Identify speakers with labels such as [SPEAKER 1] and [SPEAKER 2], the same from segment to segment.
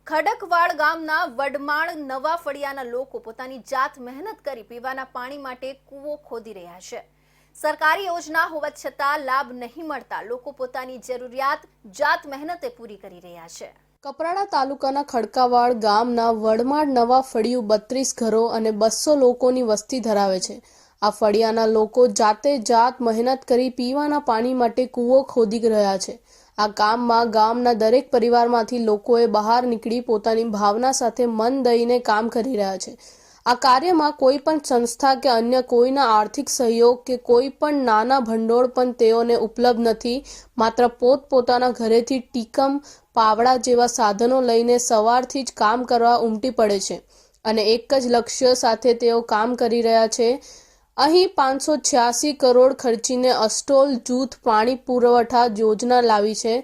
[SPEAKER 1] ખડકવાડ ગામના વડમાળ નવા ફળિયાના લોકો પોતાની જાત મહેનત કરી પીવાના પાણી માટે કૂવો ખોદી રહ્યા છે। સરકારી યોજના હોવા છતાં લાભ નહીં મળતા લોકો પોતાની જરૂરિયાત જાત મહેનતે પૂરી કરી રહ્યા છે।
[SPEAKER 2] કપરાડા તાલુકાના ખડકાવાડ ગામના વડમાળ નવા ફળિયું 32 ઘરો અને 200 લોકોની વસ્તી ધરાવે છે। આ ફળિયાના લોકો જાત મહેનત કરી પીવાના પાણી માટે કૂવો ખોદી રહ્યા છે। આ કામમાં ગામના દરેક પરિવારમાંથી લોકોએ બહાર નીકળી પોતાની ભાવના સાથે મન દઈને કામ કરી રહ્યા છે। આ કાર્યમાં કોઈ પણ સંસ્થા કે અન્ય કોઈના આર્થિક સહયોગ કે કોઈ પણ નાના ભંડોળ પણ તેઓને ઉપલબ્ધ નથી। માત્ર પોતપોતાના ઘરેથી ટીકમ પાવડા જેવા સાધનો લઈને સવારથી જ કામ કરવા ઉમટી પડે છે અને એક જ લક્ષ્ય સાથે તેઓ કામ કરી રહ્યા છે। અહીં 586 કરોડ ખર્ચીને અસ્ટોલ જૂથ પાણી પુરવઠા યોજના લાવી છે।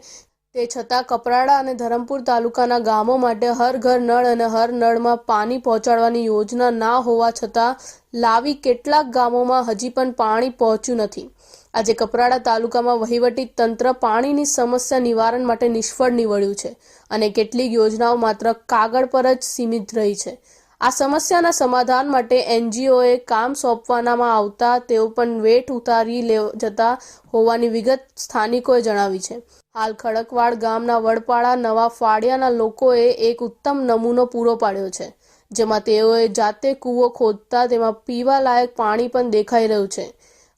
[SPEAKER 2] તે છતાં કપરાડા અને ધરમપુર તાલુકાના ગામો માટે હર ઘર નળ અને હર નળમાં પાણી પહોંચાડવાની યોજના ના હોવા છતાં લાવી કેટલાક ગામોમાં હજી પણ પાણી પહોંચ્યું નથી। આજે કપરાડા તાલુકામાં વહીવટી તંત્ર પાણીની સમસ્યા નિવારણ માટે નિષ્ફળ નીવડ્યું છે અને કેટલીક યોજનાઓ માત્ર કાગળ પર જ સીમિત રહી છે। આ સમસ્યાના સમાધાન માટે એનજીઓએ કામ સોંપવામાં આવતા તેઓ પણ વેઠ ઉતારી જતા હોવાની વિગત સ્થાનિકોએ જણાવી છે। હાલ ખડકવાડ ગામના વડપાડા નવા ફળિયાના લોકોએ એક ઉત્તમ નમૂનો પૂરો પાડ્યો છે, જેમાં તેઓએ જાતે કૂવો ખોદતા તેમાં પીવા લાયક પાણી પણ દેખાઈ રહ્યું છે।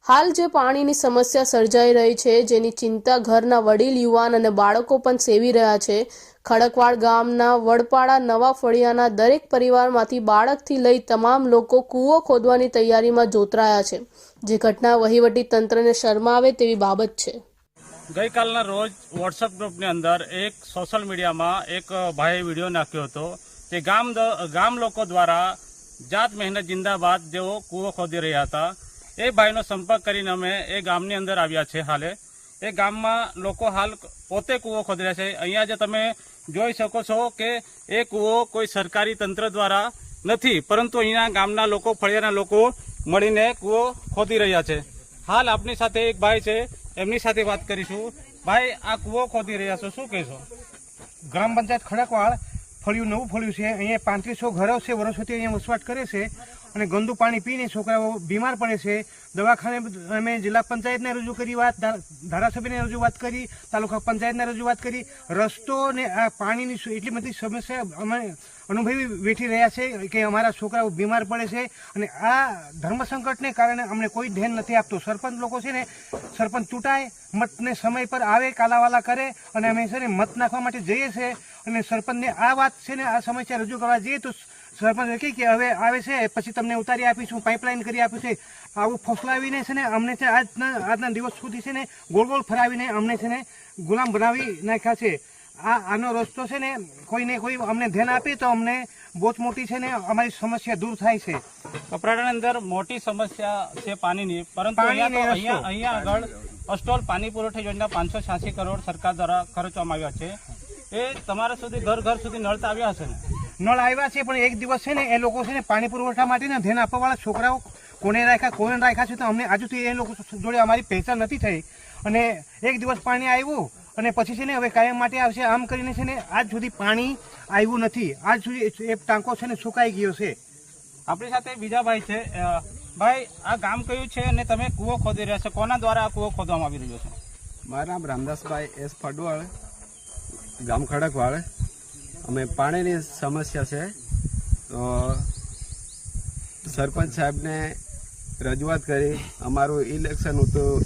[SPEAKER 2] હાલ જે પાણીની સમસ્યા સર્જાઈ રહી છે, જેની ચિંતા ઘરના વડીલ, યુવાન અને બાળકો પણ સેવી રહ્યા છે। ખડકવાડ ગામના વડપાડા નવા ફળિયાના દરેક પરિવારમાંથી બાળકથી લઈ તમામ લોકો કૂવો ખોદવાની તૈયારીમાં જોતરાયા છે, જે ઘટના વહીવટી તંત્રને શરમાવે તેવી બાબત છે।
[SPEAKER 3] ગઈકાલના રોજ વોટ્સઅપ ગ્રુપની અંદર એક સોશિયલ મીડિયામાં એક ભાઈએ વિડીયો નાખ્યો હતો કે ગામ લોકો દ્વારા જાત મહેનત જિંદાબાદ જેઓ કૂવો ખોદી રહ્યા હતા। એ ભાઈનો સંપર્ક કરીને અમે એ ગામની અંદર આવ્યા છે। હાલે એ ગામમાં લોકો હાલ પોતે કૂવો ખોદી રહ્યા છે। અહીંયા જે તમે જોઈ શકો છો કે એ કૂવો કોઈ સરકારી તંત્ર દ્વારા નથી, પરંતુ અહીંના ગામના લોકો, ફળિયાના લોકો મળીને કૂવો ખોદી રહ્યા છે। હાલ આપની સાથે એક ભાઈ છે, એમની સાથે વાત કરીશું। ભાઈ, આ કૂવો ખોદી રહ્યા છો, શું કહેશો?
[SPEAKER 4] ગ્રામ પંચાયત ખડકવાડ ફળિયું નવું ફળિયું છે। અહીંયા 3500 ઘરો છે, વર્ષોથી અહીંયા વસવાટ કરે છે અને ગંદુ પાણી પીને છોકરાઓ બીમાર પડે છે। દવાખાને અમે જિલ્લા પંચાયતને રજૂ કરી વાત, ધારાસભ્યને રજૂઆત કરી, તાલુકા પંચાયતને રજૂઆત કરી। રસ્તો ને આ પાણીની એટલી બધી સમસ્યા અમે અનુભવી વેઠી રહ્યા છે કે અમારા છોકરાઓ બીમાર પડે છે અને આ ધર્મસંકટને કારણે અમને કોઈ ધ્યાન નથી આપતું। સરપંચ લોકો છે ને, સરપંચ ચૂંટાય, મતને સમય પર આવે, કાલાવાલા કરે અને અમે છે ને મત નાખવા માટે જઈએ છીએ અને સરપંચને આ વાત છે ને, આ સમસ્યા રજૂ કરવા જઈએ તો સરપંચ કહે કે હવે આવે છે પછી તમને ઉતારી આપીશું, પાઇપલાઇન કરી આપીશું। આવું ફોસલાવીને છે ને અમને છે આજના દિવસ સુધી છે ને ગોળ ફરાવીને અમને છે ને ગુલામ બનાવી નાખ્યા છે। આનો રસ્તો છે ને કોઈને કોઈ અમને ધ્યાન આપે તો અમને બહુ મોટી છે ને અમારી સમસ્યા દૂર થાય છે।
[SPEAKER 3] કપરાડાની અંદર મોટી સમસ્યા છે પાણીની, પરંતુ અહીંયા આગળ અસ્ટોલ પાણી પુરવઠા યોજના 586 કરોડ સરકાર દ્વારા ખર્ચવામાં આવ્યા છે। એ તમારા સુધી ઘર સુધી નળ આવ્યા હશે ને?
[SPEAKER 4] નળ આવ્યા છે, પણ એક દિવસ છે ને એ લોકો છે ને પાણી પુરવઠા માટે ધ્યાન આપવાવાળા છોકરાઓ કોને રાખ્યા છે તો અમને આજુથી એ લોકો જોડે અમારી પહેચાન નથી થઈ અને એક દિવસ પાણી આવ્યું અને પછી છે ને હવે કાયમ માટે આવશે આમ કરીને છે ને આજ સુધી પાણી આવ્યું નથી। આજ સુધી એ ટાંકો છે ને સુકાઈ ગયો છે।
[SPEAKER 3] આપણી સાથે બીજા ભાઈ છે। ભાઈ, આ ગામ કયું છે અને તમે કૂવો ખોદી રહ્યા છો? કોના દ્વારા આ કૂવો ખોદવામાં આવી રહ્યો છે?
[SPEAKER 5] મારું નામ રામદાસભાઈ એસ ફડવાળ, ગામ ખડકવાડ। અમે પાણીની સમસ્યા છે તો સરપંચ સાહેબને રજૂઆત કરી। અમારું ઇલેક્શન હતું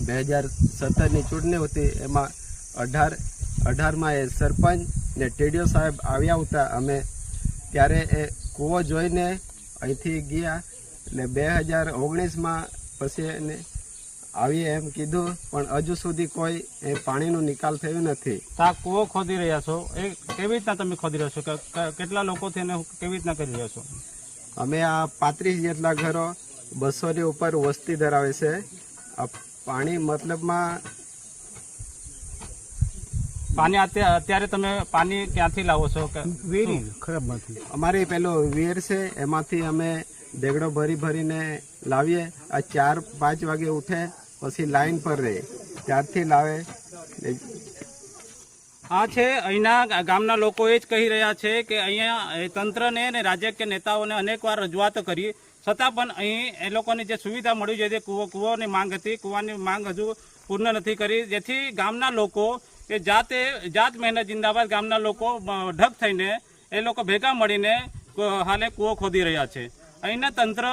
[SPEAKER 5] 2017ની ચૂંટણી હતી, એમાં 18માં એ સરપંચ ને ટીડીઓ સાહેબ આવ્યા હતા અમે, ત્યારે એ કૂવો જોઈને અહીંથી ગયા એટલે 2019માં પછી એને આવીએ એમ કીધું, પણ હજુ સુધી કોઈ એ પાણીનો નિકાલ થયો નથી।
[SPEAKER 3] આ કૂવો ખોદી રહ્યા છો, એ કેવી રીતના તમે ખોદી રહ્યા છો? કેટલા લોકોથી એને કેવી રીતના કરી રહ્યા છો?
[SPEAKER 5] અમે આ 35 જેટલા ઘરો, 200ની ઉપર વસ્તી ધરાવે છે। આ પાણી મતલબમાં
[SPEAKER 3] પાણી અત્યારે તમે પાણી ક્યાંથી લાવો છો?
[SPEAKER 4] ખરાબમાંથી
[SPEAKER 5] અમારી પેલો વિહીર છે, એમાંથી અમે દેગડો ભરીને લાવીએ। આ 4-5 વાગે ઉઠે, પછી લાઈન પર રહે, ત્યારથી લાવે।
[SPEAKER 3] આ છે અહીંના ગામના લોકો એ જ કહી રહ્યા છે કે અહીંયા તંત્રને અને રાજકીય નેતાઓને અનેકવાર રજૂઆત કરી છતાં પણ અહીં એ લોકોની જે સુવિધા મળી છે તે કૂવાની માંગ હતી, કૂવાની માંગ હજુ પૂર્ણ નથી કરી, જેથી ગામના લોકો કે જાત મહેનત જિંદાબાદ ગામના લોકો ઢગ થઈને એ લોકો ભેગા મળીને હાલે કૂવો ખોદી રહ્યા છે. અહીંના તંત્ર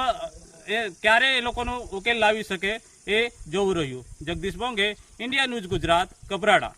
[SPEAKER 3] ક્યારે એ લોકોનો ઉકેલ લાવી શકે એ જોવું રહ્યું. Jagdish Bonge, India News Gujarat, Kaprada.